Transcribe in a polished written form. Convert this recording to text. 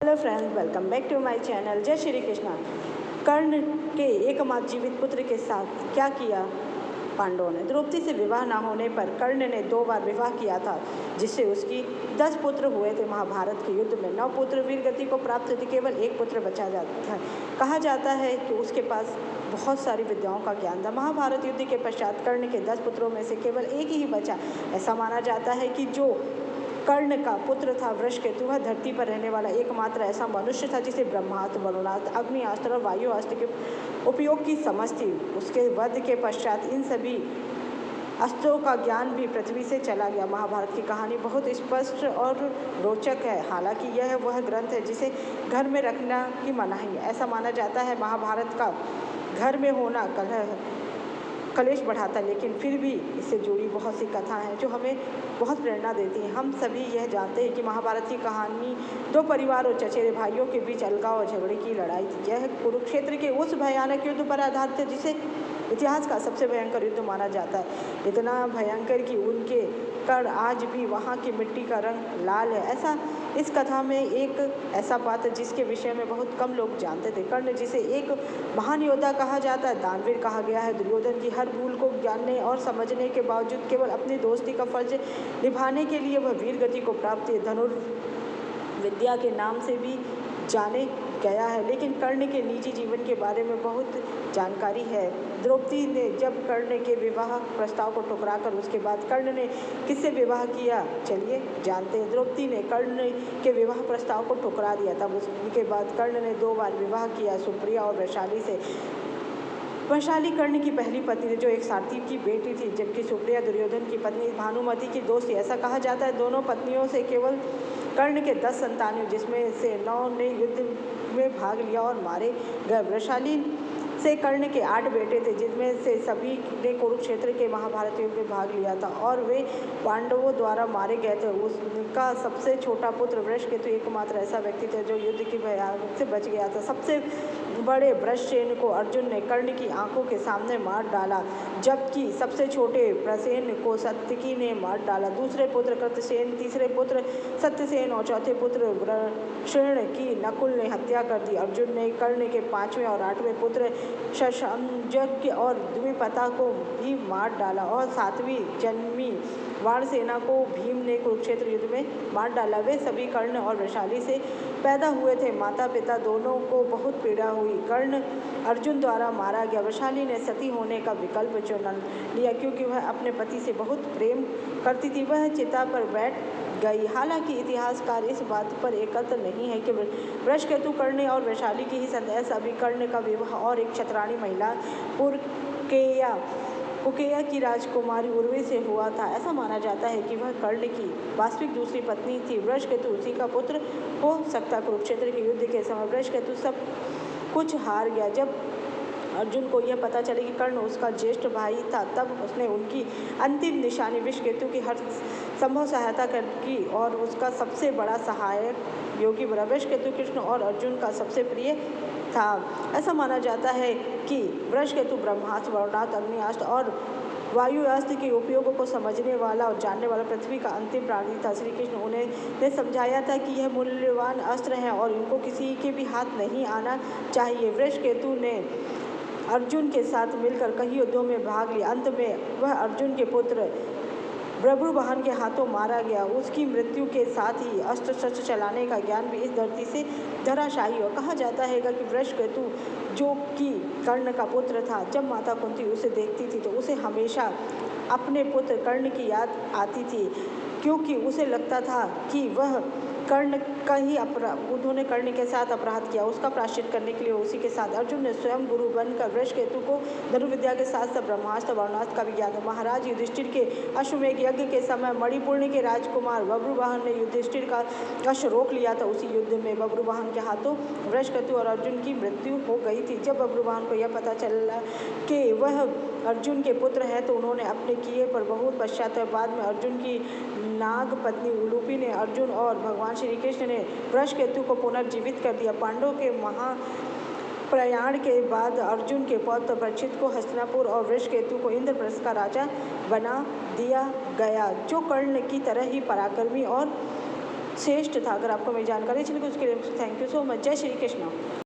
Hello friends, welcome back to my channel. जय श्री कृष्णा। कर्ण के एकमात्र जीवित पुत्र के साथ क्या किया पांडवों ने? द्रौपदी से विवाह न होने पर कर्ण ने 2 बार विवाह किया था, जिससे उसकी 10 पुत्र हुए थे। महाभारत के युद्ध में 9 पुत्र वीर गति को प्राप्त थे, केवल 1 पुत्र बचा जाता है। कहा जाता है कि उसके पास बहुत सारी विद्याओं का ज्ञान था। महाभारत युद्ध के पश्चात कर्ण के 10 पुत्रों में से केवल 1 ही बचा। ऐसा माना जाता है कि जो कर्ण का पुत्र था वृषकेतु, वह धरती पर रहने वाला एकमात्र ऐसा मनुष्य था जिसे ब्रह्मास्त्र, वरुणास्त्र, अग्नियास्त्र और वायुअस्त्र के उपयोग की समझ थी। उसके वध के पश्चात इन सभी अस्त्रों का ज्ञान भी पृथ्वी से चला गया। महाभारत की कहानी बहुत स्पष्ट और रोचक है। हालांकि यह वह ग्रंथ है जिसे घर में रखना की मनाही है। ऐसा माना जाता है महाभारत का घर में होना कलेश बढ़ाता है, लेकिन फिर भी इससे जुड़ी बहुत सी कथाएं हैं जो हमें बहुत प्रेरणा देती हैं। हम सभी यह जानते हैं कि महाभारत की कहानी 2 परिवार और चचेरे भाइयों के बीच अलगाव और झगड़े की लड़ाई थी। यह कुरुक्षेत्र के उस भयानक युद्ध पर आधारित है जिसे इतिहास का सबसे भयंकर युद्ध माना जाता है। इतना भयंकर कि उनके कर्ण आज भी वहाँ की मिट्टी का रंग लाल है। ऐसा इस कथा में एक ऐसा पात्र जिसके विषय में बहुत कम लोग जानते थे। कर्ण, जिसे एक महान योद्धा कहा जाता है, दानवीर कहा गया है। दुर्योधन की हर भूल को जानने और समझने के बावजूद केवल अपनी दोस्ती का फर्ज निभाने के लिए वह वीर गति को प्राप्त धनुर्विद्या के नाम से भी जाने गया है। लेकिन कर्ण के निजी जीवन के बारे में बहुत जानकारी है। द्रौपदी ने जब कर्ण के विवाह प्रस्ताव को ठुकराकर उसके बाद कर्ण ने किससे विवाह किया, चलिए जानते हैं। द्रौपदी ने कर्ण के विवाह प्रस्ताव को ठुकरा दिया। तब उसके बाद कर्ण ने 2 बार विवाह किया, सुप्रिया और वैशाली से। वैशाली कर्ण की पहली पत्नी थी जो एक सारथी की बेटी थी, जबकि सुप्रिया दुर्योधन की पत्नी भानुमति की दोस्त थी। ऐसा कहा जाता है दोनों पत्नियों से केवल कर्ण के 10 संतान हुए, जिसमें से 9 ने युद्ध में भाग लिया और मारे गए। वैशाली से कर्ण के 8 बेटे थे, जिनमें से सभी ने कुरुक्षेत्र के महाभारत युद्ध में भाग लिया था और वे पांडवों द्वारा मारे गए थे। उसका सबसे छोटा पुत्र वृषकेतु एकमात्र ऐसा व्यक्ति था जो युद्ध की भयानक से बच गया था। सबसे बड़े वृषसेन को अर्जुन ने कर्ण की आंखों के सामने मार डाला, जबकि सबसे छोटे प्रसेन को सत्यकी ने मार डाला। दूसरे पुत्र कृतसेन, तीसरे पुत्र सत्यसेन और चौथे पुत्र वृषण की नकुल ने हत्या कर दी। अर्जुन ने कर्ण के 5वें और 8वें पुत्र शशांक और द्विपता को भी मार डाला और 7वीं जन्मी वाणसेना को भीम ने कुरुक्षेत्र युद्ध में मार डाला। वे सभी कर्ण और वैशाली से पैदा हुए थे। माता पिता दोनों को बहुत पीड़ा हुई। कर्ण अर्जुन द्वारा मारा गया। वैशाली ने सती होने का विकल्प चुन लिया क्योंकि वह अपने पति से बहुत प्रेम करती थी। वह चिता पर बैठ गई। हालांकि इतिहासकार इस बात पर एकत्र नहीं है कि वृषकेतु कर्ण और वैशाली की ही संतान। सभी कर्ण का विवाह और एक क्षत्राणी महिला कुकेया की राजकुमारी उर्वी से हुआ था। ऐसा माना जाता है कि वह कर्ण की वास्तविक दूसरी पत्नी थी। वृषकेतु उसी का पुत्र हो सकता। कुरुक्षेत्र के युद्ध के समय वृषकेतु सब कुछ हार गया। जब अर्जुन को यह पता चले कि कर्ण उसका ज्येष्ठ भाई था, तब उसने उनकी अंतिम निशानी वृषकेतु की हर संभव सहायता की और उसका सबसे बड़ा सहायक योगी बना। वृषकेतु कृष्ण और अर्जुन का सबसे प्रिय था। ऐसा माना जाता है कि वृषकेतु ब्रह्मास्त्र, वरुणास्त्र, अग्नियास्त्र और वायुअस्त्र के उपयोगों को समझने वाला और जानने वाला पृथ्वी का अंतिम प्राणी था। श्री कृष्ण उन्हें समझाया था कि यह मूल्यवान अस्त्र हैं और इनको किसी के भी हाथ नहीं आना चाहिए। वृषकेतु ने अर्जुन के साथ मिलकर कई युद्धों में भाग लिया। अंत में वह अर्जुन के पुत्र बब्रुवाहन के हाथों मारा गया। उसकी मृत्यु के साथ ही अस्त्र शस्त्र चलाने का ज्ञान भी इस धरती से धराशायी हुआ। कहा जाता है कि वृषकेतु, जो कि कर्ण का पुत्र था, जब माता कुंती उसे देखती थी तो उसे हमेशा अपने पुत्र कर्ण की याद आती थी, क्योंकि उसे लगता था कि वह कर्ण का ही उन्होंने कर्ण के साथ अपराध किया। उसका प्रायश्चित करने के लिए उसी के साथ अर्जुन ने स्वयं गुरु बनकर वृषकेतु को धनुर्विद्या के साथ साथ ब्रह्मास्त्र, वरुणास्त्र का भी ज्ञान। महाराज युधिष्ठिर के अश्वमेध यज्ञ के समय मणिपुर के राजकुमार बब्रुवाहन ने युधिष्ठिर का अश्व रोक लिया था। उसी युद्ध में बब्रुवाहन के हाथों वृषकेतु और अर्जुन की मृत्यु हो गई थी। जब बब्रुवाहन को यह पता चला कि वह अर्जुन के पुत्र है तो उन्होंने अपने किए पर बहुत पश्चाताप। बाद में अर्जुन की नाग पत्नी उलूपी ने अर्जुन और भगवान श्री कृष्ण ने वृषकेतु को पुनर्जीवित कर दिया। पांडवों के महाप्रयाण के बाद अर्जुन के पौत्र परीक्षित को हस्तिनापुर और वृषकेतु को इंद्रप्रस्थ का राजा बना दिया गया, जो कर्ण की तरह ही पराक्रमी और श्रेष्ठ था। अगर आपको मेरी जानकारी अच्छी लगी उसके लिए थैंक यू सो मच। जय श्री कृष्ण।